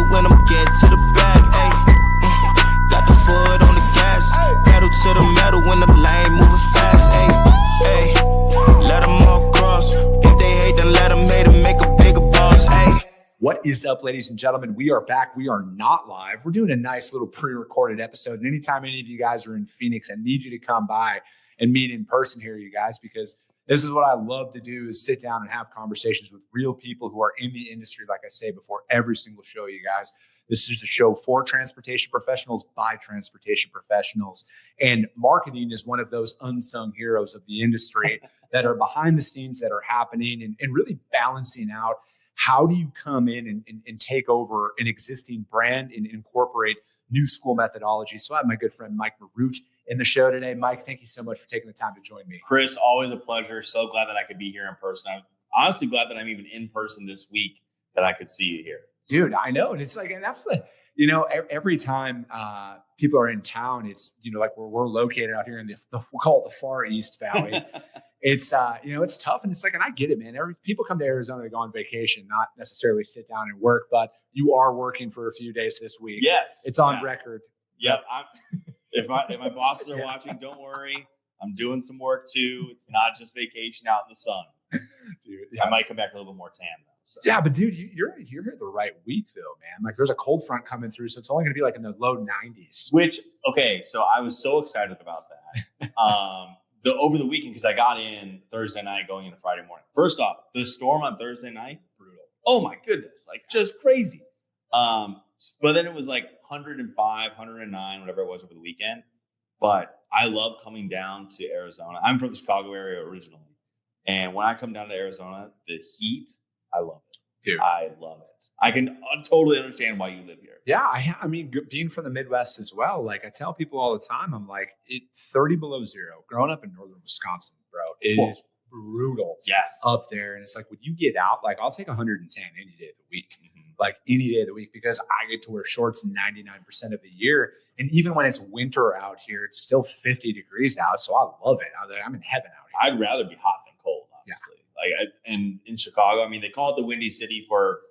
when I'm getting to the bag, ayy. Got the foot on the gas, pedal to the metal when the lane moving fast, ayy. Ayy, let them all cross. If they hate, then let them hate and make a bigger boss, ayy. What is up, ladies and gentlemen? We are back. We are not live. We're doing a nice little pre-recorded episode. And anytime any of you guys are in Phoenix, I need you to come by and meet in person here, you guys, because this is what I love to do, is sit down and have conversations with real people who are in the industry, like I say before every single show, you guys. This is a show for transportation professionals by transportation professionals. And marketing is one of those unsung heroes of the industry that are behind the scenes, that are happening and really balancing out how do you come in and take over an existing brand and incorporate new school methodology. So I have my good friend Mike Marut in the show today. Mike, thank you so much for taking the time to join me. Chris, always a pleasure. So glad that I could be here in person. I'm honestly glad that I'm even in person this week, that I could see you here. Dude, I know. And it's like, and that's the, you know, every time people are in town, it's, you know, like we're located out here in we'll call it the Far East Valley. It's, you know, it's tough. And it's like, and I get it, man. People come to Arizona to go on vacation, not necessarily sit down and work, but you are working for a few days this week. Yes. It's on record. Yep. If my bosses are watching, don't worry. I'm doing some work too. It's not just vacation out in the sun. Dude, I might come back a little bit more tan though. So. Yeah, but dude, you're here the right week though, man. Like there's a cold front coming through, so it's only going to be like in the low 90s. Which, okay, so I was so excited about that. Over the weekend, because I got in Thursday night going into Friday morning. First off, the storm on Thursday night, brutal. Oh my goodness, like just crazy. But then it was like 105, 109, whatever it was over the weekend. But I love coming down to Arizona. I'm from the Chicago area originally. And when I come down to Arizona, the heat, I love it. Dude, I love it. I can totally understand why you live here. Yeah, I mean, being from the Midwest as well, like I tell people all the time, I'm like, it's 30 below zero. Growing up in northern Wisconsin, bro, it is brutal up there. And it's like, when you get out, like I'll take 110 any day of the week, like any day of the week, because I get to wear shorts 99% of the year. And even when it's winter out here, it's still 50 degrees out. So I love it. I'm in heaven out here. I'd rather be hot than cold, honestly. Yeah. Like, and in Chicago, I mean, they call it the Windy City for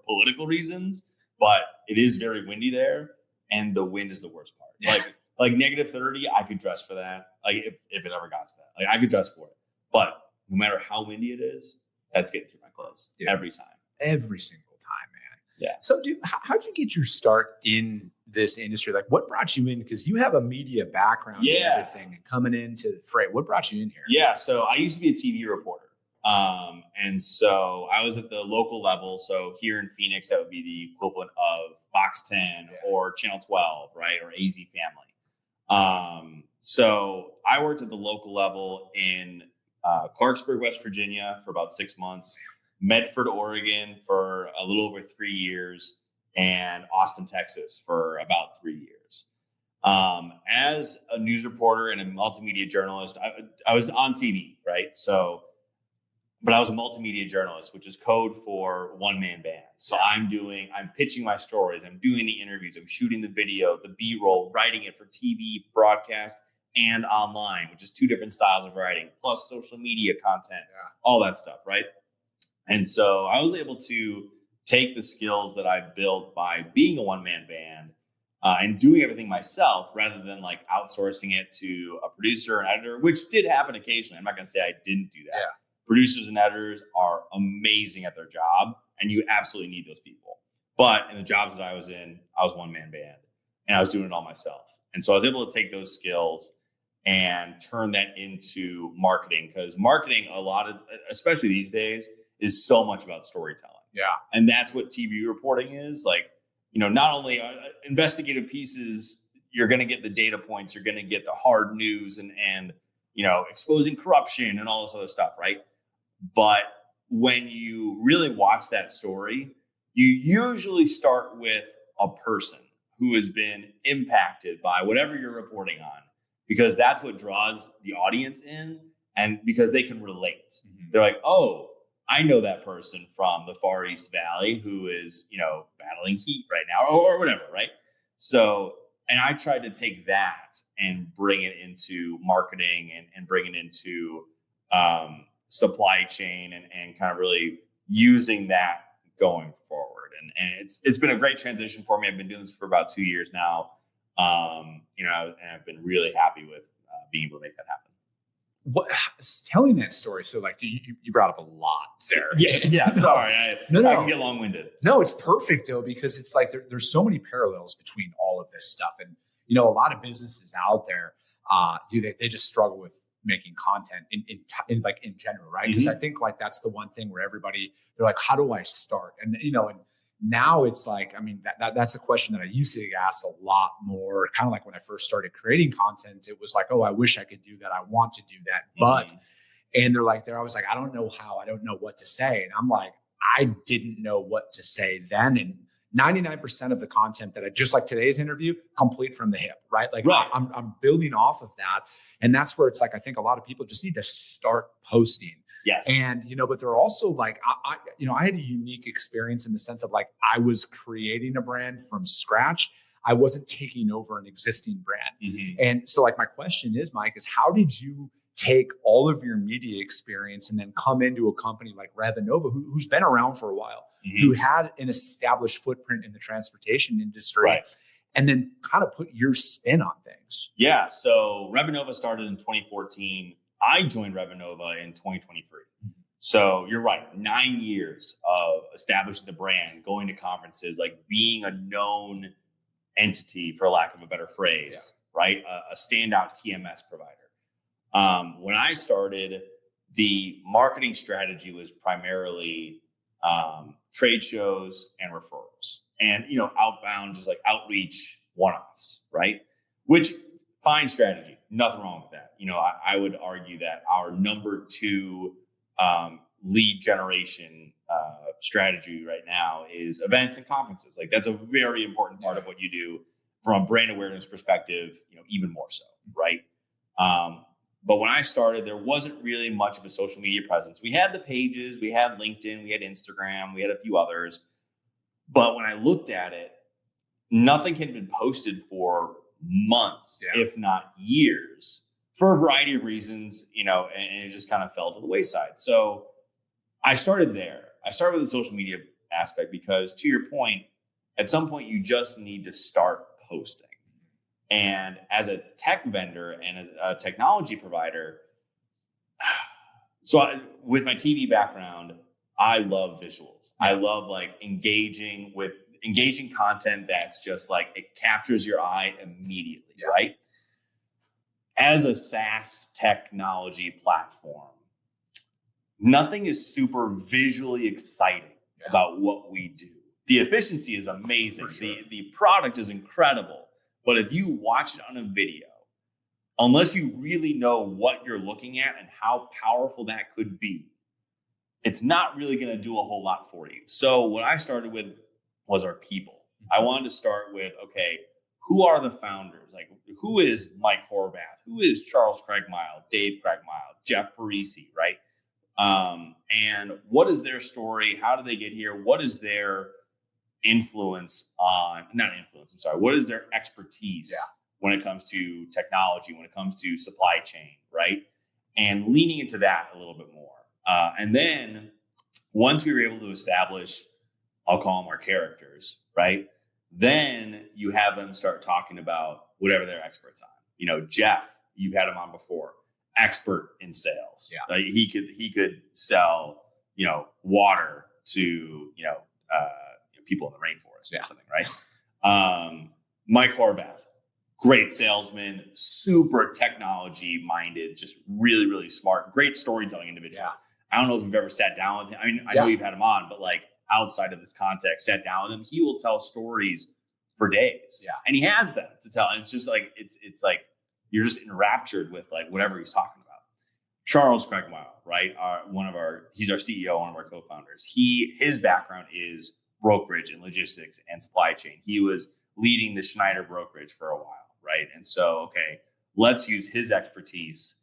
political reasons, but it is very windy there, and the wind is the worst part. Yeah. Like negative 30, I could dress for that. Like if it ever got to that, like I could dress for it. But no matter how windy it is, that's getting through my clothes every time. Every single time, man. Yeah. So, dude, how'd you get your start in this industry? Like, what brought you in? Because you have a media background and everything, and coming into the fray. What brought you in here? Yeah. So I used to be a TV reporter. And so I was at the local level. So here in Phoenix, that would be the equivalent of Fox 10 or Channel 12, right? Or AZ Family. So I worked at the local level in Clarksburg, West Virginia for about 6 months, Medford, Oregon for a little over 3 years, and Austin, Texas for about 3 years. As a news reporter and a multimedia journalist, I was on TV, right? But I was a multimedia journalist, which is code for one-man band. So I'm pitching my stories, I'm doing the interviews, I'm shooting the video, the B-roll, writing it for TV, broadcast, and online, which is two different styles of writing, plus social media content, all that stuff, right? And so I was able to take the skills that I built by being a one-man band and doing everything myself, rather than like outsourcing it to a producer and editor, which did happen occasionally. I'm not going to say I didn't do that. Yeah. Producers and editors are amazing at their job, and you absolutely need those people. But in the jobs that I was in, I was one-man band, and I was doing it all myself. And so I was able to take those skills and turn that into marketing, because marketing, especially these days, is so much about storytelling. Yeah. And that's what TV reporting is. Like, you know, not only investigative pieces, you're going to get the data points, you're going to get the hard news and, you know, exposing corruption and all this other stuff, right? But when you really watch that story, you usually start with a person who has been impacted by whatever you're reporting on, because that's what draws the audience in, and because they can relate. Mm-hmm. They're like, oh, I know that person from the Far East Valley who is, you know, battling heat right now or whatever, right? So, and I tried to take that and bring it into marketing and bring it into supply chain and kind of really using that going forward. And it's been a great transition for me. I've been doing this for about 2 years now. And I've been really happy with being able to make that happen. What telling that story? So like you brought up a lot there. Yeah. Sorry, I can get long-winded. No, it's perfect though, because it's like there's so many parallels between all of this stuff, and a lot of businesses out there, they just struggle with making content in general, right? Because I think like that's the one thing where they're like, how do I start? And and now it's like, I mean, that's a question that I used to get asked a lot more. Kind of like when I first started creating content, it was like, oh, I wish I could do that. I want to do that. But, and I was like, I don't know how, I don't know what to say. And I'm like, I didn't know what to say then. And 99% of the content that I just like today's interview, complete from the hip, right? Like I'm building off of that. And that's where it's like, I think a lot of people just need to start posting. Yes. And, but they're also like, I had a unique experience in the sense of like, I was creating a brand from scratch. I wasn't taking over an existing brand. And so like, my question is, Mike, is how did you take all of your media experience and then come into a company like Revenova, who's been around for a while, who had an established footprint in the transportation industry, and then kind of put your spin on things? Yeah. So Revenova started in 2014. I joined Revenova in 2023. So you're right. 9 years of establishing the brand, going to conferences, like being a known entity, for lack of a better phrase, right? A standout TMS provider. When I started, the marketing strategy was primarily trade shows and referrals and, outbound, just like outreach one-offs, right? Which fine strategy. Nothing wrong with that. I would argue that our number 2 lead generation strategy right now is events and conferences. Like that's a very important part of what you do from a brand awareness perspective, even more so, right? But when I started, there wasn't really much of a social media presence. We had the pages, we had LinkedIn, we had Instagram, we had a few others. But when I looked at it, nothing had been posted for months, if not years, for a variety of reasons, and it just kind of fell to the wayside. So I started there. I started with the social media aspect because, to your point, at some point you just need to start posting. And as a tech vendor and as a technology provider, with my TV background, I love visuals. I love like engaging content that's just like, it captures your eye immediately, right? As a SaaS technology platform, nothing is super visually exciting about what we do. The efficiency is amazing. Sure. The product is incredible. But if you watch it on a video, unless you really know what you're looking at and how powerful that could be, it's not really going to do a whole lot for you. So what I started with was our people. I wanted to start with, okay, who are the founders? Like, who is Mike Horvath? Who is Charles Craigmile, Dave Craigmile, Jeff Parisi, right? And what is their story? How did they get here? What is their what is their expertise when it comes to technology, when it comes to supply chain, right? And leaning into that a little bit more. And then once we were able to establish, I'll call them our characters, right? Then you have them start talking about whatever they're experts on. Jeff, you've had him on before, expert in sales. Yeah. He could sell, water to, people in the rainforest or something, right? Mike Horvath, great salesman, super technology minded, just really, really smart, great storytelling individual. Yeah. I don't know if you've ever sat down with him. I mean, I know you've had him on, but like outside of this context, sat down with him, he will tell stories for days. Yeah. And he has them to tell. And it's just like, it's like, you're just enraptured with like whatever he's talking about. Charles Craigmile, right? He's our CEO, one of our co-founders. His background is brokerage and logistics and supply chain. He was leading the Schneider brokerage for a while, right? And so, okay, let's use his expertise,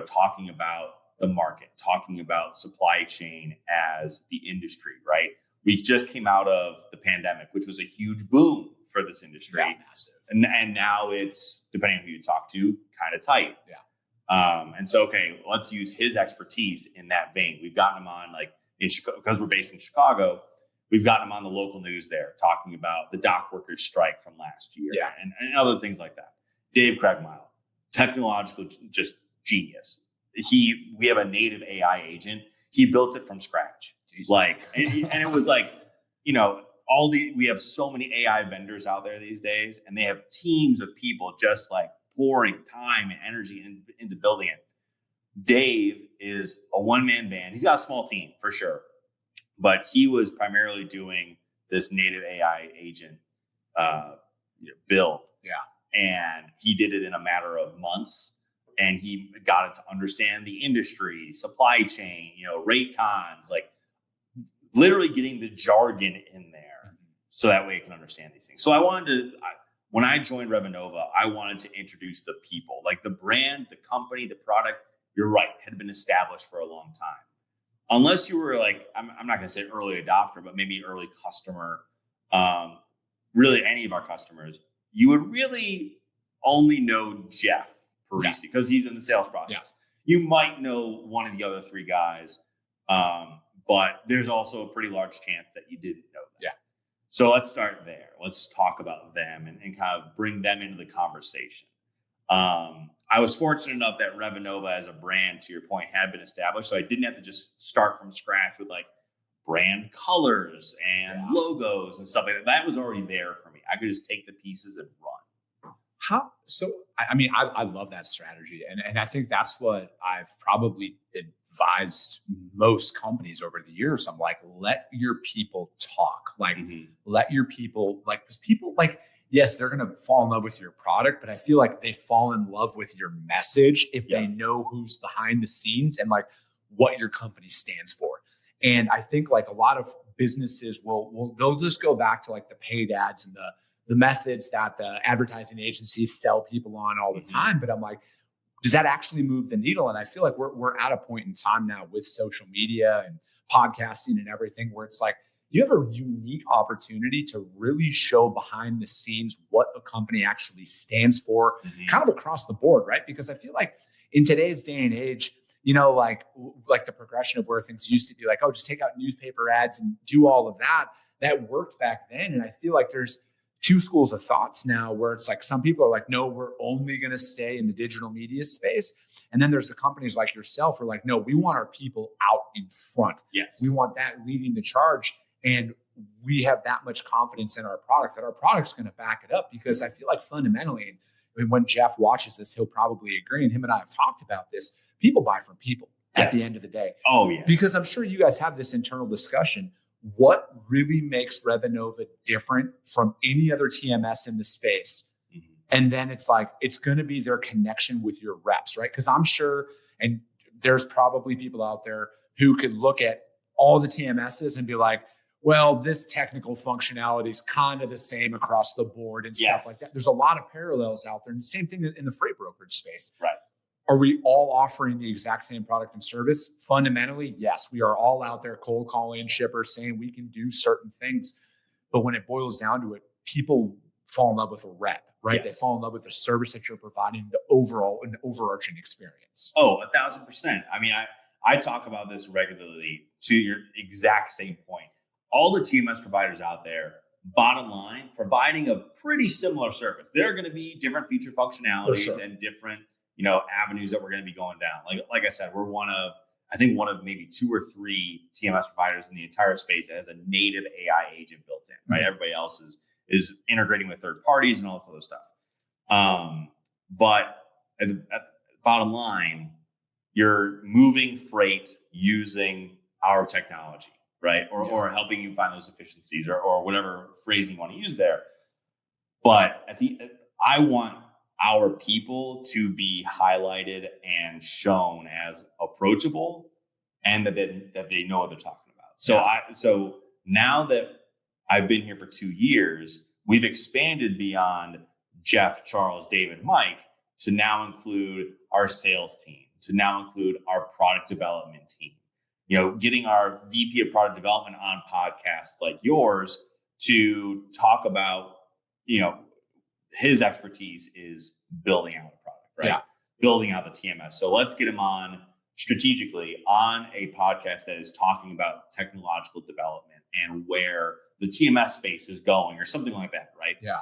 talking about the market, talking about supply chain as the industry, right? We just came out of the pandemic, which was a huge boom for this industry. Yeah, massive. And now it's, depending on who you talk to, kind of tight. Yeah. And so, okay, let's use his expertise in that vein. We've gotten him on, like, in Chicago, because we're based in Chicago. we've gotten him on the local news there talking about the dock workers strike from last year and other things like that. Dave Craigmile, technological just genius. We have a native AI agent. He built it from scratch. Like, and it was like, we have so many AI vendors out there these days, and they have teams of people just like pouring time and energy into building it. Dave is a one-man band. He's got a small team for sure, but he was primarily doing this native AI agent build. Yeah. And he did it in a matter of months, and he got it to understand the industry, supply chain, rate cons, like literally getting the jargon in there so that way it can understand these things. So when I joined Revenova, I wanted to introduce the people, like the brand, the company, the product. You're right, had been established for a long time. Unless you were like, I'm not going to say early adopter, but maybe early customer, really any of our customers, you would really only know Jeff Parisi because he's in the sales process. Yeah. You might know one of the other three guys, but there's also a pretty large chance that you didn't know them. Yeah. So let's start there. Let's talk about them and kind of bring them into the conversation. I was fortunate enough that Revenova as a brand, to your point, had been established. So I didn't have to just start from scratch with like brand colors and logos and stuff like that. That was already there for me. I could just take the pieces and run. I love that strategy. And I think that's what I've probably advised most companies over the years. I'm like, let your people talk. Like, let your people, like, because people, like, yes, they're going to fall in love with your product, but I feel like they fall in love with your message if they know who's behind the scenes and like what your company stands for. And I think like a lot of businesses they'll just go back to like the paid ads and the methods that the advertising agencies sell people on all the time. But I'm like, does that actually move the needle? And I feel like we're at a point in time now with social media and podcasting and everything where it's like, you have a unique opportunity to really show behind the scenes what a company actually stands for, kind of across the board, right? Because I feel like in today's day and age, like the progression of where things used to be like, oh, just take out newspaper ads and do all of that. That worked back then. And I feel like there's two schools of thoughts now where it's like some people are like, no, we're only going to stay in the digital media space. And then there's the companies like yourself who are like, no, we want our people out in front. Yes. We want that leading the charge. And we have that much confidence in our product that our product's going to back it up, because I feel like fundamentally, and when Jeff watches this, he'll probably agree. And him and I have talked about this. People buy from people at the end of the day. Oh, yeah. Because I'm sure you guys have this internal discussion. What really makes Revenova different from any other TMS in the space? And then it's like, it's going to be their connection with your reps, right? Because I'm sure, and there's probably people out there who could look at all the TMSs and be like, well, this technical functionality is kind of the same across the board and stuff like that. There's a lot of parallels out there. And the same thing in the freight brokerage space. Right. Are we all offering the exact same product and service? Fundamentally, yes. We are all out there cold calling shippers saying we can do certain things. But when it boils down to it, people fall in love with a rep, right? They fall in love with the service that you're providing, the overarching experience. Oh, 1,000%. I mean, I talk about this regularly to your exact same point. All the TMS providers out there, bottom line, providing a pretty similar service. There are going to be different feature functionalities and different, avenues that we're going to be going down. Like I said, we're one of maybe 2 or 3 TMS providers in the entire space that has a native AI agent built in, right? Everybody else is integrating with third parties and all this other stuff. But at bottom line, you're moving freight using our technology, right? Or helping you find those efficiencies or whatever phrasing you want to use there. But I want our people to be highlighted and shown as approachable and that they know what they're talking about. So now that I've been here for 2 years, we've expanded beyond Jeff, Charles, David, Mike to now include our sales team, to now include our product development team. Getting our VP of product development on podcasts like yours to talk about, his expertise is building out a product, right? Yeah. Building out the TMS. So let's get him on strategically on a podcast that is talking about technological development and where the TMS space is going or something like that, right? Yeah.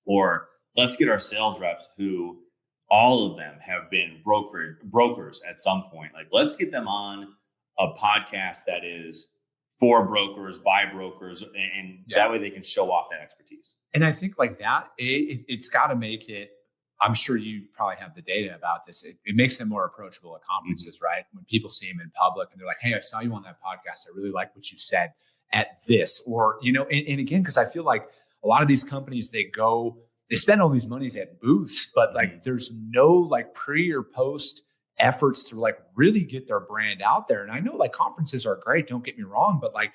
Or let's get our sales reps who all of them have been brokers at some point. Like, let's get them on a podcast that is for brokers, by brokers, and that way they can show off that expertise. And I think like that, it's got to make it, I'm sure you probably have the data about this. It makes them more approachable at conferences, right? When people see them in public and they're like, hey, I saw you on that podcast. I really like what you said at this, or, you know, and again, because I feel like a lot of these companies, they spend all these monies at booths, but like there's no like pre or post efforts to like really get their brand out there. And I know like conferences are great, don't get me wrong, but like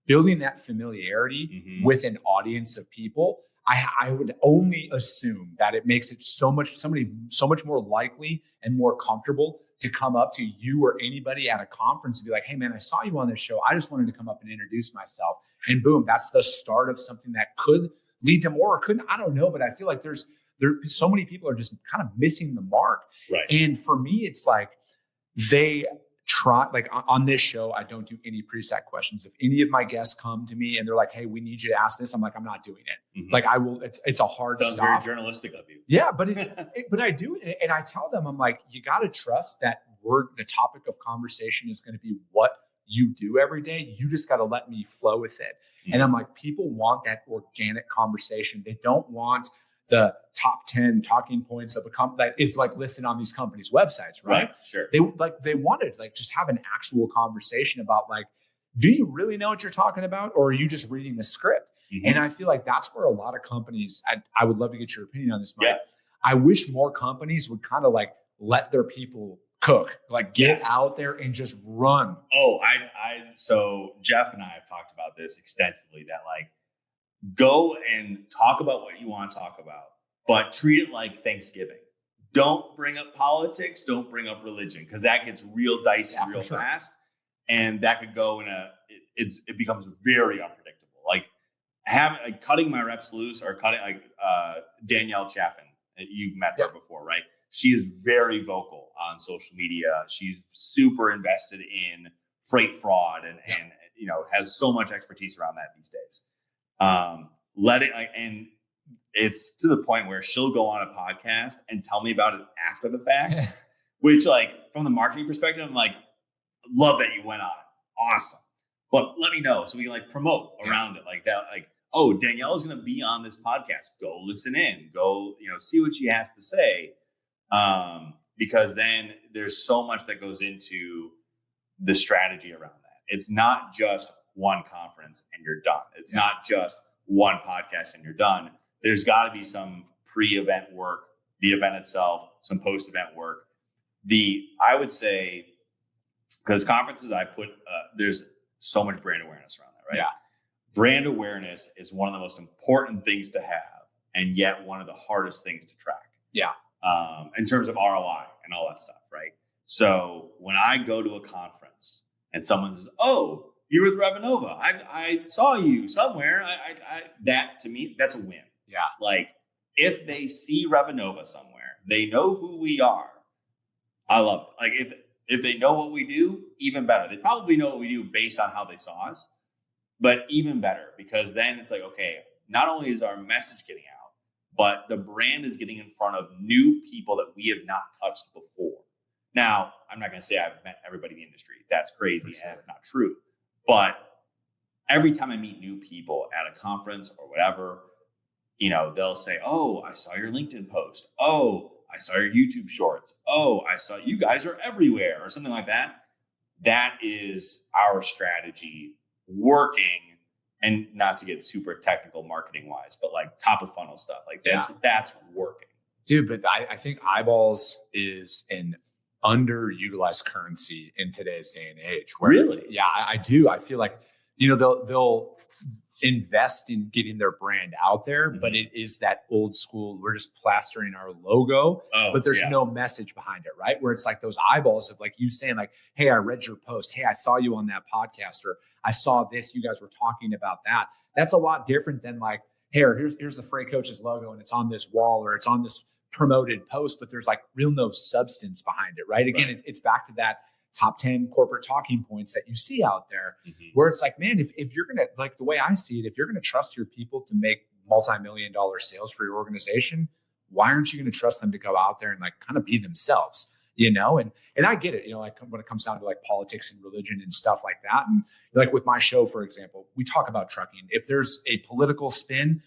building that familiarity with an audience of people, I would only assume that it makes it so much more likely and more comfortable to come up to you or anybody at a conference and be like, hey man, I saw you on this show. I just wanted to come up and introduce myself. And boom, that's the start of something that could lead to more or couldn't. I don't know, but I feel like there so many people are just kind of missing the mark. Right. And for me, it's like they try, like on this show, I don't do any preset questions. If any of my guests come to me and they're like, hey, we need you to ask this, I'm like, I'm not doing it. Like I will, it's a hard Sounds stop. very journalistic of you. Yeah, but but I do it. And I tell them, I'm like, you got to trust that the topic of conversation is going to be what you do every day. You just got to let me flow with it. And I'm like, people want that organic conversation. They don't want the top 10 talking points of a company that is like listed on these companies' websites, right? Sure. They wanted like just have an actual conversation about like, do you really know what you're talking about, or are you just reading the script? And I feel like that's where a lot of companies, I would love to get your opinion on this, Mike. Yeah. I wish more companies would kind of like let their people cook, like get out there and just run. Oh, so Jeff and I have talked about this extensively, that like, go and talk about what you want to talk about, but treat it like Thanksgiving. Don't bring up politics. Don't bring up religion, because that gets real dicey real fast. And that could go in it becomes very unpredictable. Like cutting my reps loose, or cutting like Danielle Chaffin. You've met her before, right? She is very vocal on social media. She's super invested in freight fraud and you know, has so much expertise around that these days. And it's to the point where she'll go on a podcast and tell me about it after the fact, which like from the marketing perspective, I'm like, love that you went on. Awesome. But let me know so we can like promote around it like that. Like, oh, Danielle is going to be on this podcast. Go listen in, go, you know, see what she has to say. Because then there's so much that goes into the strategy around that. It's not just one conference and you're done. It's not just one podcast and you're done. There's got to be some pre-event work, the event itself, some post-event work. I would say, because conferences, there's so much brand awareness around that, right? Yeah. Brand awareness is one of the most important things to have, and yet one of the hardest things to track. Yeah. In terms of ROI and all that stuff, right? So when I go to a conference and someone says, "Oh, you're with Revenova. I saw you somewhere." That to me, that's a win. Yeah. Like if they see Revenova somewhere, they know who we are. I love it. Like if they know what we do, even better. They probably know what we do based on how they saw us, but even better, because then it's like, okay, not only is our message getting out, but the brand is getting in front of new people that we have not touched before. Now, I'm not going to say I've met everybody in the industry. That's crazy, and it's not true. But every time I meet new people at a conference or whatever, you know, they'll say, "Oh, I saw your LinkedIn post. Oh, I saw your YouTube shorts. Oh, I saw you guys are everywhere," or something like that. That is our strategy working. And not to get super technical marketing wise, but like top of funnel stuff, like that's working. Dude, but I think eyeballs is an underutilized currency in today's day and age. Really? Yeah, I do. I feel like, you know, they'll invest in getting their brand out there, but it is that old school, we're just plastering our logo, but there's no message behind it, right? Where it's like those eyeballs of like you saying like, "Hey, I read your post. Hey, I saw you on that podcast," or "I saw this, you guys were talking about that." That's a lot different than like, here's the Freight Coaches logo and it's on this wall or it's on this promoted post, but there's like no substance behind it, right? Again, it's back to that top 10 corporate talking points that you see out there, where it's like, man, if you're going to, like the way I see it, if you're going to trust your people to make multi-million-dollar sales for your organization, why aren't you going to trust them to go out there and like kind of be themselves, And I get it, like when it comes down to like politics and religion and stuff like that. And like with my show, for example, we talk about trucking. If there's a political spin,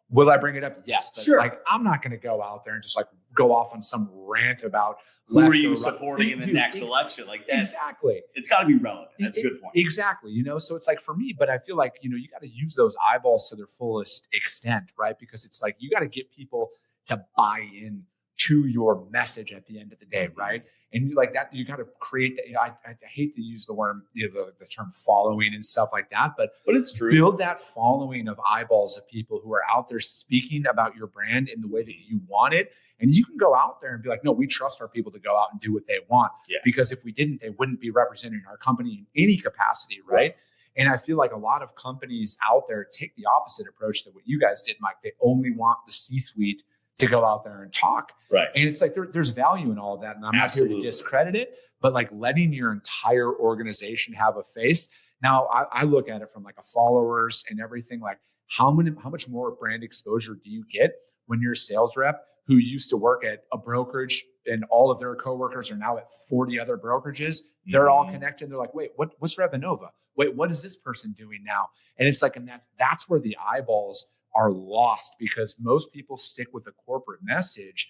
will I bring it up? Yes. But sure. Like, I'm not going to go out there and just like go off on some rant about who are you supporting in the next election? Like that. Exactly. It's got to be relevant. That's a good point. Exactly. So it's like for me, but I feel like, you got to use those eyeballs to their fullest extent, right? Because it's like, you got to get people to buy in to your message at the end of the day, right? And you like that, you got to create that. I hate to use the word, the term following and stuff like that, but it's true. Build that following of eyeballs of people who are out there speaking about your brand in the way that you want it. And you can go out there and be like, no, we trust our people to go out and do what they want. Yeah. Because if we didn't, they wouldn't be representing our company in any capacity, right? And I feel like a lot of companies out there take the opposite approach to what you guys did, Mike. They only want the C-suite to go out there and talk. Right. And it's like there's value in all of that. And I'm not here to discredit it, but like letting your entire organization have a face. Now I look at it from like a followers and everything, like how much more brand exposure do you get when you're a sales rep who used to work at a brokerage and all of their coworkers are now at 40 other brokerages. They're all connected. They're like, wait, what's Revenova? Wait, what is this person doing now? And it's like, and that's where the eyeballs are lost, because most people stick with a corporate message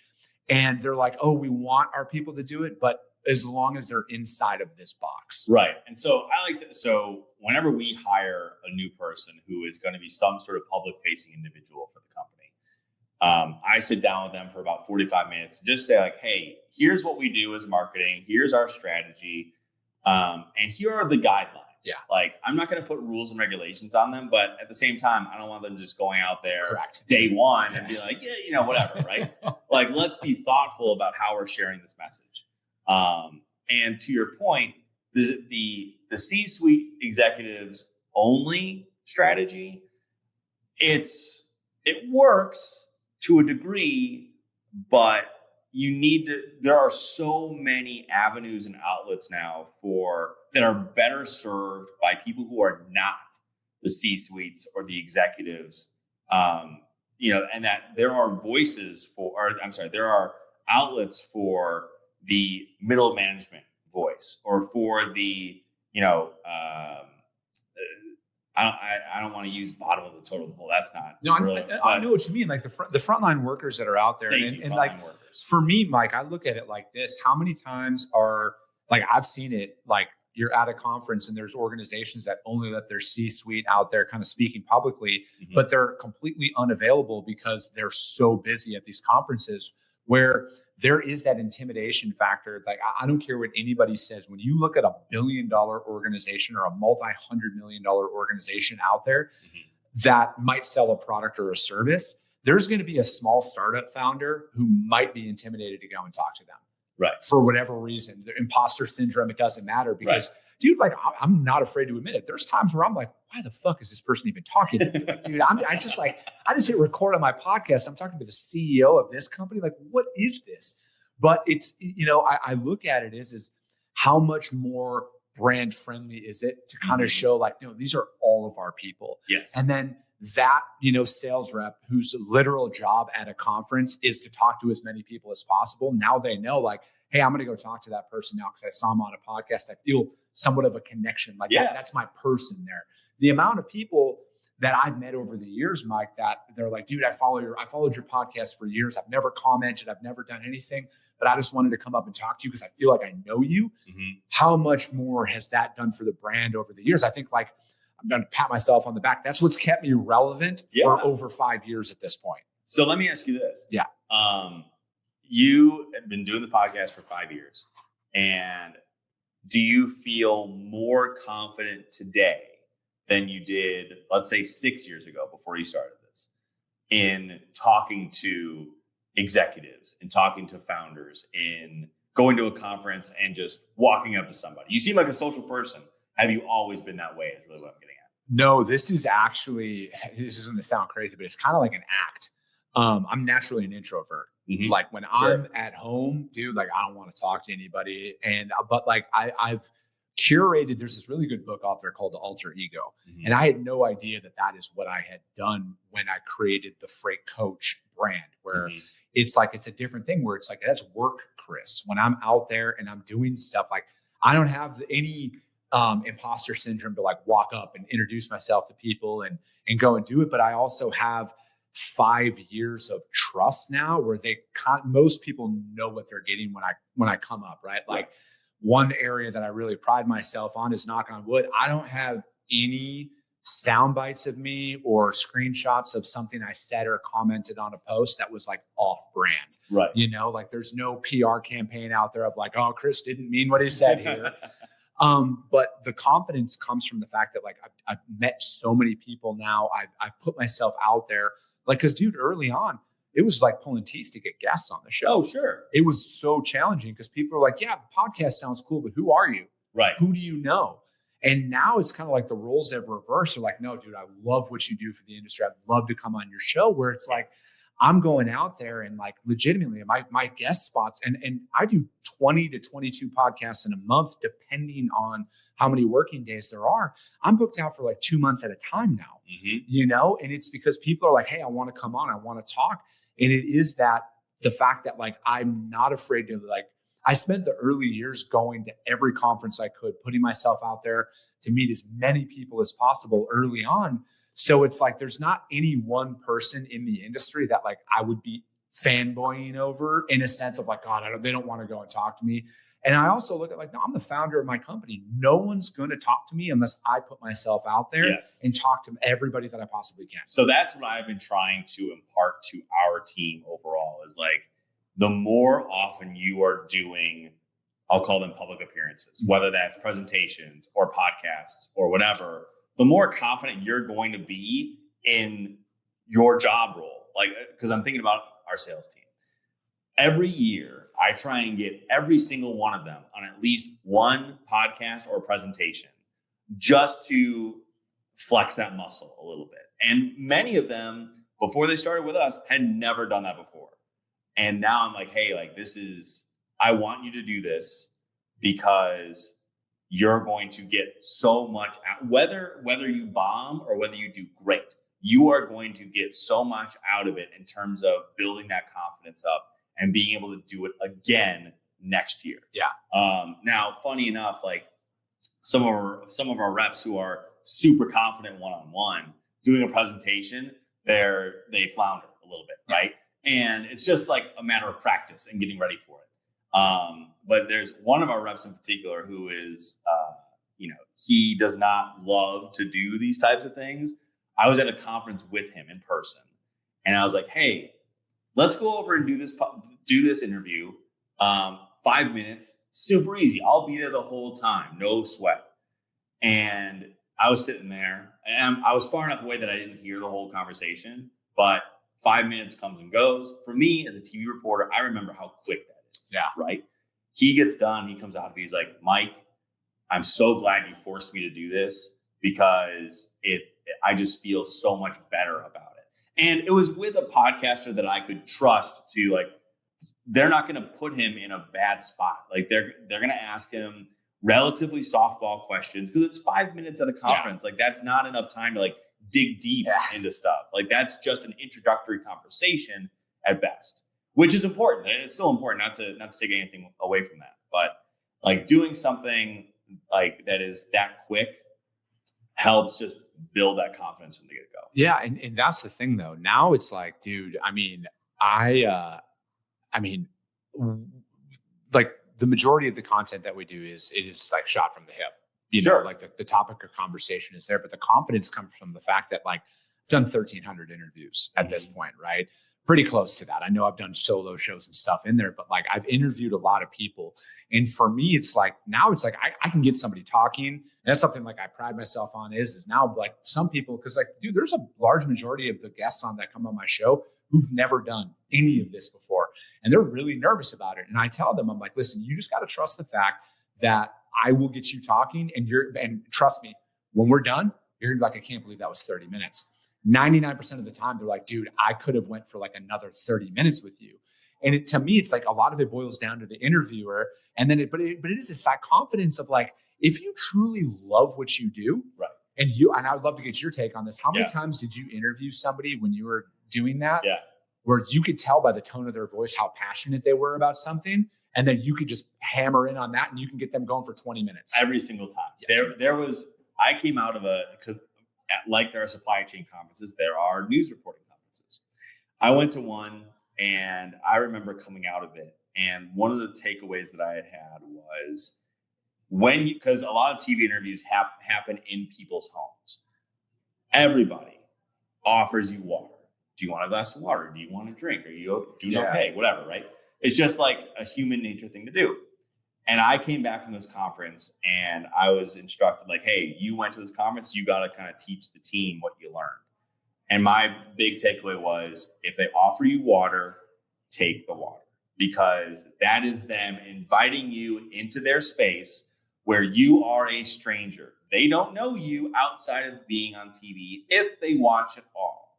and they're like, oh, we want our people to do it, but as long as they're inside of this box. Right. And so so whenever we hire a new person who is going to be some sort of public facing individual for the company, I sit down with them for about 45 minutes and just say like, hey, here's what we do as marketing. Here's our strategy. And here are the guidelines. Yeah. Like, I'm not going to put rules and regulations on them, but at the same time, I don't want them just going out there Correct. day one and be like, yeah, whatever. Right. Like, let's be thoughtful about how we're sharing this message. And to your point, the C-suite executives only strategy, it works to a degree, but there are so many avenues and outlets now that are better served by people who are not the C-suites or the executives, and that there are there are outlets for the middle management voice or for the, I don't want to use bottom of the totem pole. That's not. No, I know what you mean. Like the frontline workers that are out there, and like workers. For me, Mike, I look at it like this: how many times I've seen it, like you're at a conference and there's organizations that only let their C-suite out there kind of speaking publicly, but they're completely unavailable because they're so busy at these conferences. Where there is that intimidation factor. Like, I don't care what anybody says. When you look at $1 billion organization or a multi-$100 million organization out there that might sell a product or a service, there's going to be a small startup founder who might be intimidated to go and talk to them. Right. For whatever reason, the imposter syndrome, it doesn't matter because dude, like I'm not afraid to admit it. There's times where I'm like, why the fuck is this person even talking to me? Like, dude, I just hit record on my podcast. I'm talking to the CEO of this company. Like, what is this? But it's, I look at it is how much more brand friendly is it to kind of show like, these are all of our people. Yes. And then that, sales rep whose literal job at a conference is to talk to as many people as possible. Now they know like, hey, I'm going to go talk to that person now because I saw him on a podcast. I feel somewhat of a connection. Like that's my person there. The amount of people that I've met over the years, Mike, that they're like, dude, I followed your podcast for years. I've never commented. I've never done anything, but I just wanted to come up and talk to you because I feel like I know you. How much more has that done for the brand over the years? I think like I'm going to pat myself on the back. That's what's kept me relevant for over 5 years at this point. So let me ask you this. Yeah. You have been doing the podcast for 5 years, and do you feel more confident today than you did, let's say 6 years ago before you started this, in talking to executives and talking to founders, in going to a conference and just walking up to somebody? You seem like a social person. Have you always been that way is really what I'm getting at. No, this is going to sound crazy, but it's kind of like an act. I'm naturally an introvert. Like when I'm at home, dude, like I don't want to talk to anybody. But like I've curated, there's this really good book out there called The Alter Ego. And I had no idea that is what I had done when I created the Freight Coach brand, where it's like, it's a different thing where it's like, that's work, Chris. When I'm out there and I'm doing stuff, like I don't have any imposter syndrome to like walk up and introduce myself to people and go and do it. But I also have 5 years of trust now where most people know what they're getting when I come up, right? Like one area that I really pride myself on is, knock on wood, I don't have any sound bites of me or screenshots of something I said or commented on a post that was like off brand. Right. You know, like there's no PR campaign out there of like, oh, Chris didn't mean what he said here. But the confidence comes from the fact that like I've met so many people now. I've put myself out there, like, cause dude, early on, it was like pulling teeth to get guests on the show. Oh, sure. It was so challenging because people are like, yeah, the podcast sounds cool, but who are you? Right. Who do you know? And now it's kind of like the roles have reversed. They're like, no, dude, I love what you do for the industry. I'd love to come on your show, where it's like, I'm going out there and like legitimately my guest spots. And I do 20 to 22 podcasts in a month, depending on how many working days there are. I'm booked out for like 2 months at a time now, you know? And it's because people are like, hey, I want to come on. I want to talk. And it is the fact that like, I'm not afraid to like, I spent the early years going to every conference I could, putting myself out there to meet as many people as possible early on. So it's like, there's not any one person in the industry that like I would be fanboying over, in a sense of like, God, they don't want to go and talk to me. And I also look at like, no, I'm the founder of my company. No one's going to talk to me unless I put myself out there and talk to everybody that I possibly can. So that's what I've been trying to impart to our team overall, is like, the more often you are doing, I'll call them public appearances, whether that's presentations or podcasts or whatever, the more confident you're going to be in your job role. Like, because I'm thinking about our sales team. Every year, I try and get every single one of them on at least one podcast or presentation, just to flex that muscle a little bit. And many of them, before they started with us, had never done that before. And now I'm like, hey, like I want you to do this because you're going to get so much out, whether you bomb or whether you do great, you are going to get so much out of it in terms of building that confidence up and being able to do it again next year. Yeah. Now, funny enough, like some of our reps who are super confident one-on-one doing a presentation, they flounder a little bit, right? And it's just like a matter of practice and getting ready for it. But there's one of our reps in particular who is, he does not love to do these types of things. I was at a conference with him in person, and I was like, hey, let's go over and do this interview. 5 minutes, super easy. I'll be there the whole time, no sweat. And I was sitting there, and I was far enough away that I didn't hear the whole conversation, but 5 minutes comes and goes. For me as a TV reporter, I remember how quick that is. Yeah. Right. He gets done. He comes out. He's like, Mike, I'm so glad you forced me to do this, because I just feel so much better about it. And it was with a podcaster that I could trust to, like, they're not going to put him in a bad spot. Like they're going to ask him relatively softball questions, because it's 5 minutes at a conference. Like that's not enough time to like dig deep into stuff. Like that's just an introductory conversation at best, which is important. It's still important, not to take anything away from that, but like doing something like that is that quick helps just build that confidence from the get-go. Yeah. And that's the thing though. Now it's like, dude, like the majority of the content that we do it is like shot from the hip. You know, like the topic of conversation is there, but the confidence comes from the fact that like I've done 1,300 interviews at this point, right? Pretty close to that. I know I've done solo shows and stuff in there, but like I've interviewed a lot of people. And for me, it's like, now it's like, I can get somebody talking. And that's something like I pride myself on is now like some people, cause like, dude, there's a large majority of the guests on that come on my show who've never done any of this before. And they're really nervous about it. And I tell them, I'm like, listen, you just got to trust the fact that I will get you talking, and trust me, when we're done, you're like, I can't believe that was 30 minutes. 99% of the time, they're like, dude, I could have went for like another 30 minutes with you. And to me, it's like a lot of it boils down to the interviewer. And then but it is, it's that confidence of like, if you truly love what you do, right. And I would love to get your take on this. How many times did you interview somebody when you were doing that? Yeah. Where you could tell by the tone of their voice how passionate they were about something, and then you could just hammer in on that, and you can get them going for 20 minutes every single time. Yeah. I came out of because like there are supply chain conferences, there are news reporting conferences. I went to one, and I remember coming out of it, and one of the takeaways that I had was because a lot of TV interviews happen in people's homes. Everybody offers you water. Do you want a glass of water? Do you want a drink? Are you doing okay? Whatever, right? It's just like a human nature thing to do. And I came back from this conference, and I was instructed like, hey, you went to this conference, you got to kind of teach the team what you learned. And my big takeaway was, if they offer you water, take the water, because that is them inviting you into their space where you are a stranger. They don't know you outside of being on TV if they watch at all.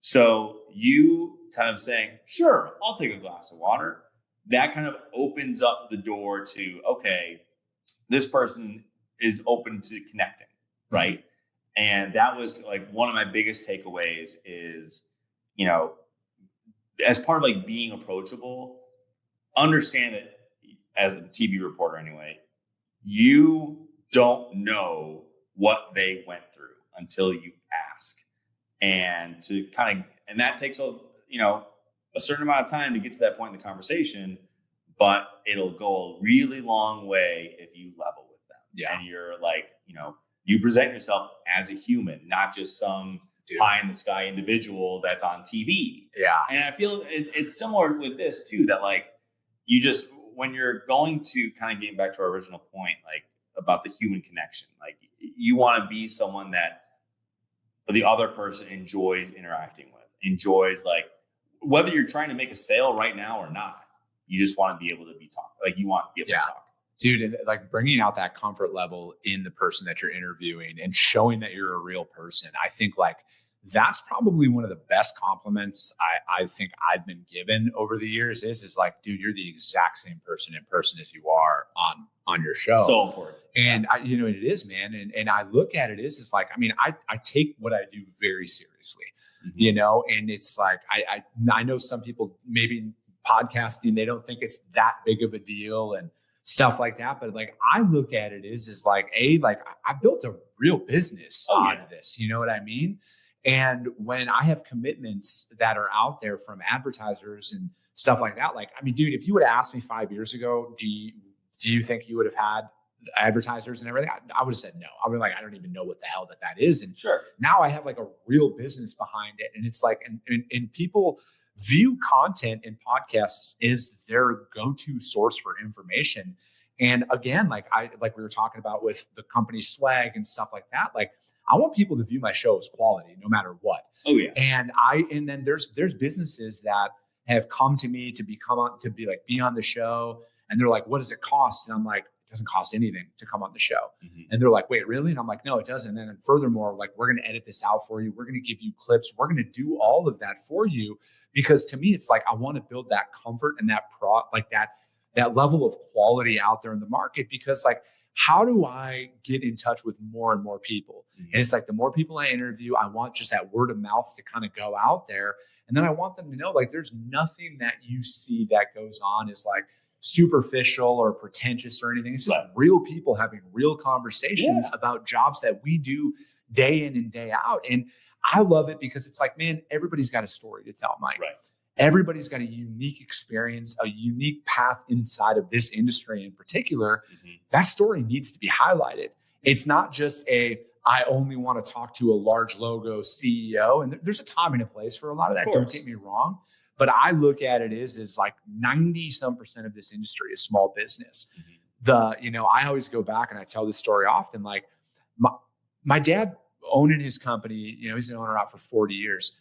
So you kind of saying, sure, I'll take a glass of water. That kind of opens up the door to, okay, this person is open to connecting, right? Mm-hmm. And that was like one of my biggest takeaways is, as part of like being approachable, understand that as a TV reporter anyway, you don't know what they went through until you ask. And that takes a certain amount of time to get to that point in the conversation, but it'll go a really long way if you level with them. Yeah. And you're like, you present yourself as a human, not just some pie in the sky individual that's on TV. Yeah. And I feel it's similar with this too, that like when you're going to kind of getting back to our original point, like about the human connection, like you want to be someone that the other person enjoys interacting with, enjoys, like whether you're trying to make a sale right now or not, you just want to be able to be talk. Like you want to be able to talk. Dude, and like bringing out that comfort level in the person that you're interviewing and showing that you're a real person. I think like that's probably one of the best compliments I think I've been given over the years is like, dude, you're the exact same person in person as you are on your show. So important. And it is, man. And I look at it is like, I mean, I take what I do very seriously, and it's like, I know some people maybe podcasting, they don't think it's that big of a deal and stuff like that. But like, I look at it is like, I built a real business out of this. You know what I mean? And when I have commitments that are out there from advertisers and stuff like that, like, I mean, dude, if you would have asked me 5 years ago, do you think you would have had advertisers and everything? I would have said no. I would be like, I don't even know what the hell that is. And sure, now I have like a real business behind it. And it's like, and people view content and podcasts is their go-to source for information. And again, like we were talking about with the company swag and stuff like that, like I want people to view my show as quality no matter what. Oh yeah. And then there's businesses that have come to me to be on the show. And they're like, what does it cost? And I'm like, it doesn't cost anything to come on the show. Mm-hmm. And they're like, wait, really? And I'm like, no, it doesn't. And then furthermore, like, we're going to edit this out for you. We're going to give you clips. We're going to do all of that for you. Because to me, it's like, I want to build that comfort and that that level of quality out there in the market, because like, how do I get in touch with more and more people? Mm-hmm. And it's like, the more people I interview, I want just that word of mouth to kind of go out there. And then I want them to know, like, there's nothing that you see that goes on is like superficial or pretentious or anything. It's just real people having real conversations about jobs that we do day in and day out. And I love it because it's like, man, everybody's got a story to tell, Mike. Right. Everybody's got a unique experience, a unique path inside of this industry in particular. Mm-hmm. That story needs to be highlighted. It's not just I only want to talk to a large logo CEO. And there's a time and a place for a lot of that. Don't get me wrong. But I look at it is like 90% of this industry is small business. Mm-hmm. I always go back and I tell this story often, like my dad owning his company, he's an owner out for 40 years.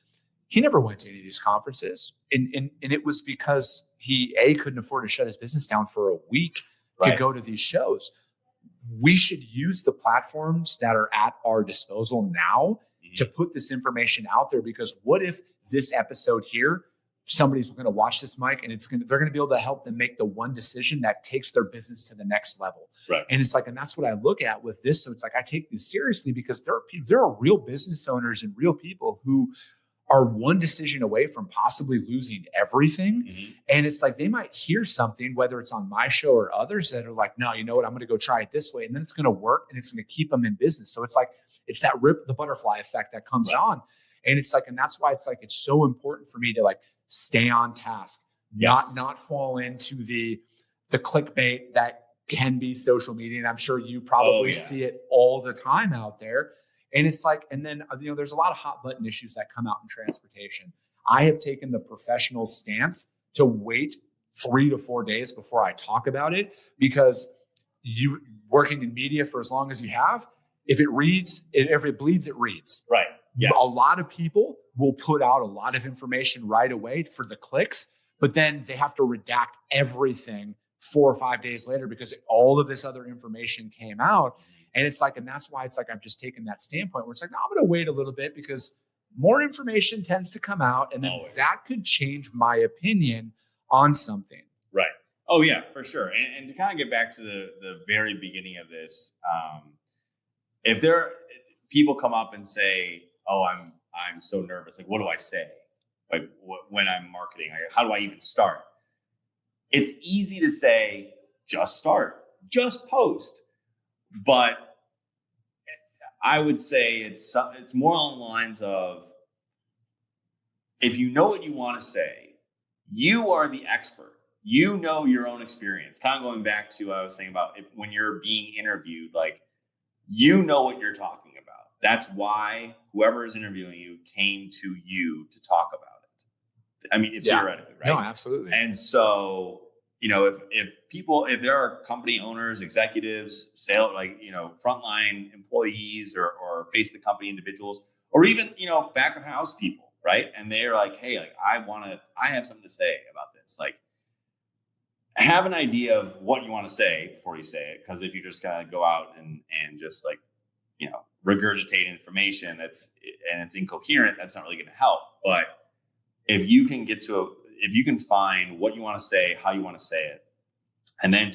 He never went to any of these conferences. And it was because he, couldn't afford to shut his business down for a week to go to these shows. We should use the platforms that are at our disposal now to put this information out there, because what if this episode here somebody's going to watch this, Mike, and they're going to be able to help them make the one decision that takes their business to the next level. Right. And it's like, and that's what I look at with this. So it's like, I take this seriously because there are real business owners and real people who are one decision away from possibly losing everything. Mm-hmm. And it's like, they might hear something, whether it's on my show or others, that are like, no, you know what, I'm going to go try it this way. And then it's going to work and it's going to keep them in business. So it's like, it's that the butterfly effect that comes on. And it's like, and that's why it's like, it's so important for me to like stay on task, not fall into the clickbait that can be social media. And I'm sure you probably see it all the time out there. And it's like, and then, there's a lot of hot button issues that come out in transportation. I have taken the professional stance to wait 3 to 4 days before I talk about it, because you working in media for as long as you have, if it bleeds, it reads. Right. Yes. A lot of people will put out a lot of information right away for the clicks, but then they have to redact everything 4 or 5 days later because all of this other information came out. And it's like, and that's why it's like, I've just taken that standpoint where it's like, no, I'm going to wait a little bit because more information tends to come out. And then that could change my opinion on something. Right. Oh yeah, for sure. And to kind of get back to the very beginning of this, if people come up and say, oh, I'm so nervous. Like, what do I say? Like when I'm marketing, like, how do I even start? It's easy to say, just start, just post. But I would say it's more on the lines of, if you know what you want to say, you are the expert. You know your own experience. Kind of going back to what I was saying about when you're being interviewed, like, you know what you're talking about. That's why whoever is interviewing you came to you to talk about it. I mean, theoretically, right? No, absolutely. And so, if there are company owners, executives, frontline employees or face the company individuals, or even, back of house people, right? And they're like, hey, like, I have something to say about this. Like, have an idea of what you want to say before you say it. Because if you just kind of go out and just like, regurgitate information it's incoherent, that's not really going to help. But if you can find what you want to say, how you want to say it, and then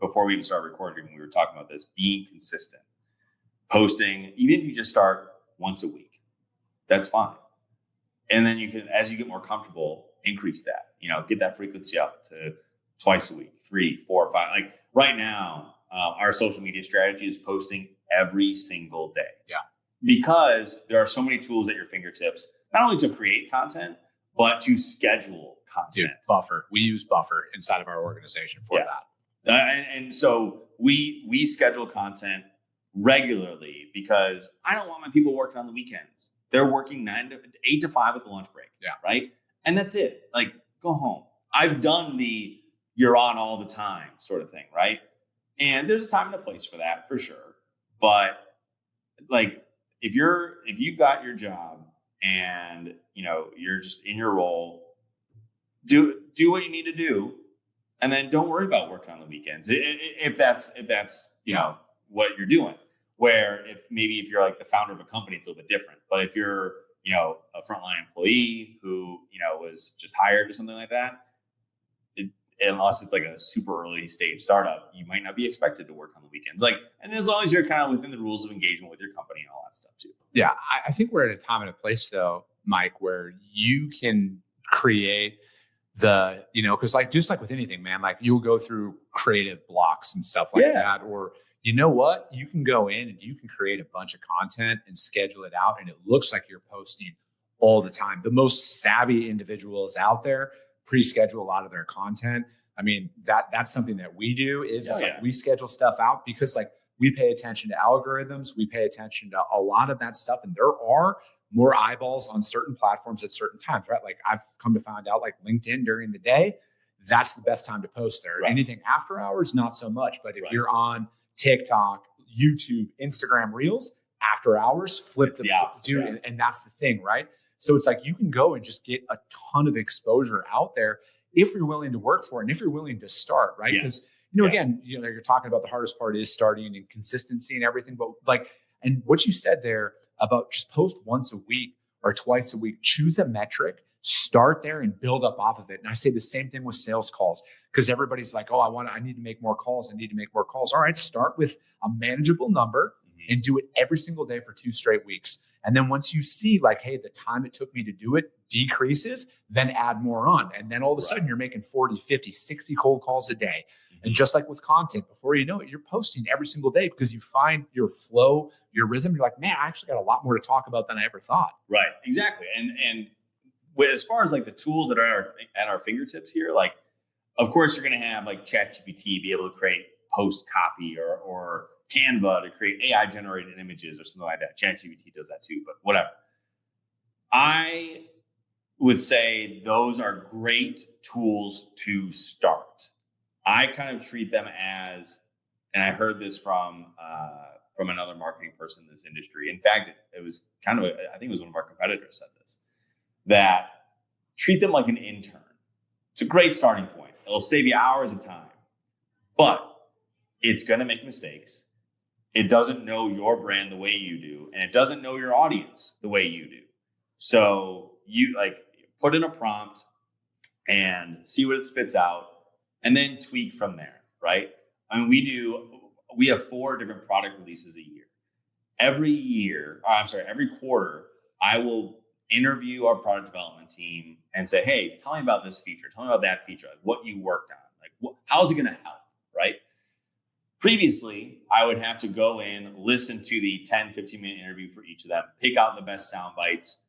before we even start recording, we were talking about this, being consistent, posting, even if you just start once a week, that's fine. And then you can, as you get more comfortable, increase that, get that frequency up to twice a week, 3, 4, 5. Like right now, our social media strategy is posting every single day. Yeah. Because there are so many tools at your fingertips, not only to create content, but to schedule content. Dude, Buffer. We use Buffer inside of our organization for that. And so we schedule content regularly because I don't want my people working on the weekends. They're working 8 to 5 with the lunch break. Yeah. Right. And that's it. Like, go home. I've done the you're on all the time sort of thing. Right. And there's a time and a place for that, for sure. But like, if you got your job and you're just in your role, do what you need to do, and then don't worry about working on the weekends if that's what you're doing. Where if you're like the founder of a company, it's a little bit different. But if you're a frontline employee who was just hired or something like that, unless it's like a super early stage startup, you might not be expected to work on the weekends. Like, and as long as you're kind of within the rules of engagement with your company and all that stuff too. Yeah. I think we're at a time and a place though, Mike, where you can create because just like with anything, man, like you'll go through creative blocks and stuff like that. Or you know what? You can go in and you can create a bunch of content and schedule it out. And it looks like you're posting all the time. The most savvy individuals out there pre-schedule a lot of their content. I mean, that's something that we do like we schedule stuff out because like we pay attention to algorithms. We pay attention to a lot of that stuff. And there are more eyeballs on certain platforms at certain times, right? Like I've come to find out like LinkedIn during the day, that's the best time to post there. Right. Anything after hours, not so much. But if you're on TikTok, YouTube, Instagram Reels, after hours, flip the dude. Yeah. And that's the thing, right? So it's like you can go and just get a ton of exposure out there if you're willing to work for it and if you're willing to start, right? Because, again, you're talking about the hardest part is starting and consistency and everything. But like, and what you said there about just post once a week or twice a week, choose a metric, start there and build up off of it. And I say the same thing with sales calls, because everybody's like, oh, I need to make more calls. I need to make more calls. All right, start with a manageable number and do it every single day for 2 straight weeks. And then once you see like, hey, the time it took me to do it decreases, then add more on. And then all of a sudden you're making 40, 50, 60 cold calls a day. And just like with content, before you know it, you're posting every single day because you find your flow, your rhythm. You're like, man, I actually got a lot more to talk about than I ever thought. Right, exactly. And as far as like the tools that are at our fingertips here, like, of course, you're going to have like ChatGPT be able to create post copy or Canva to create AI generated images or something like that. ChatGPT does that too, but whatever. I would say those are great tools to start. I kind of treat them as, and I heard this from another marketing person in this industry. In fact, it was kind of, I think it was one of our competitors said this, that treat them like an intern. It's a great starting point. It'll save you hours of time, but it's going to make mistakes. It doesn't know your brand the way you do, and it doesn't know your audience the way you do. So you like put in a prompt and see what it spits out, and then tweak from there, right? I mean, we have 4 different product releases a year. Every quarter, I will interview our product development team and say, hey, tell me about this feature. Tell me about that feature, like what you worked on. Like, how's it going to help, right? Previously, I would have to go in, listen to the 10, 15-minute interview for each of them, pick out the best sound bites,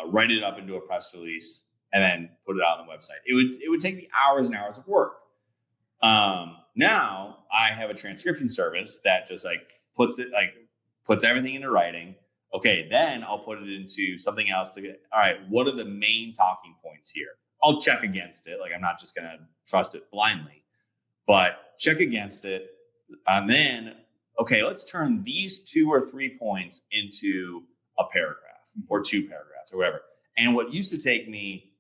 write it up into a press release, and then put it out on the website. It would take me hours and hours of work. Now I have a transcription service that just puts everything into writing. Okay, then I'll put it into something else to get, all right, what are the main talking points here? I'll check against it. Like, I'm not just going to trust it blindly, but check against it. And then, okay, let's turn these 2 or 3 points into a paragraph or 2 paragraphs or whatever. And what used to take me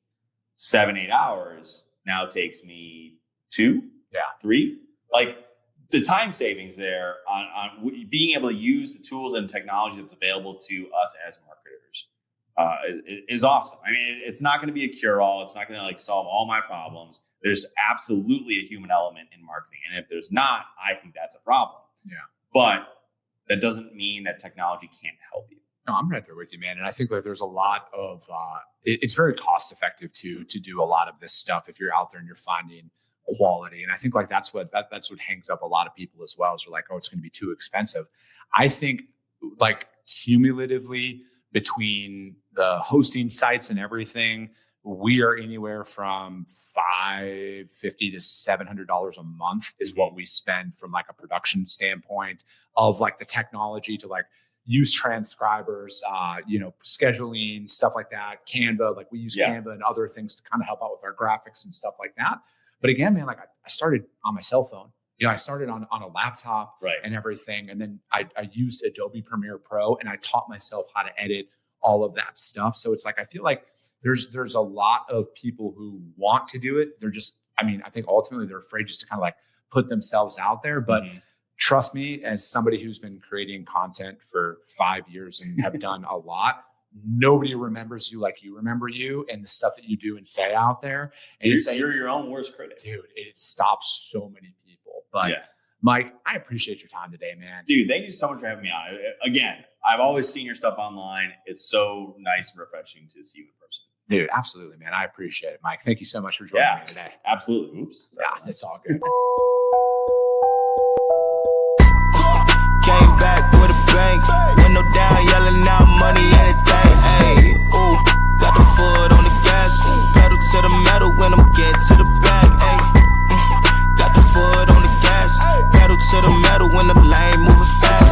7-8 hours now takes me 2, 3. Like, the time savings there on being able to use the tools and technology that's available to us as marketers is awesome. I mean, it's not going to be a cure-all. It's not going to like solve all my problems. There's absolutely a human element in marketing. And if there's not, I think that's a problem. Yeah. But that doesn't mean that technology can't help you. No, I'm right there with you, man. And I think that there's a lot of, it's very cost effective to do a lot of this stuff if you're out there and you're finding quality. And I think like that's what hangs up a lot of people as well. Is they're like, oh, it's going to be too expensive. I think like cumulatively between the hosting sites and everything, we are anywhere from $550 to $700 a month is what we spend from like a production standpoint of like the technology to like use transcribers, scheduling, stuff like that. Canva, like we use Canva and other things to kind of help out with our graphics and stuff like that. But again, man, like I started on my cell phone. I started on a laptop and everything. And then I used Adobe Premiere Pro and I taught myself how to edit all of that stuff. So it's like, I feel like there's a lot of people who want to do it. They're just, I think ultimately they're afraid just to kind of like put themselves out there. But trust me, as somebody who's been creating content for 5 years and have done a lot, nobody remembers you like you remember you and the stuff that you do and say out there. And you're your own worst critic. Dude, it stops so many people. But Mike, I appreciate your time today, man. Dude, thank you so much for having me on. Again, I've always seen your stuff online. It's so nice and refreshing to see you in person. Dude, absolutely, man. I appreciate it, Mike. Thank you so much for joining me today. Absolutely. Oops. Yeah, that's all good. Came back with a bang. Window down, yelling out money, anything. Ayy, ooh, got the foot on the gas. Pedal to the metal when I'm getting to the back. Ayy, got the foot on the gas. Pedal to the metal when the lane moving fast.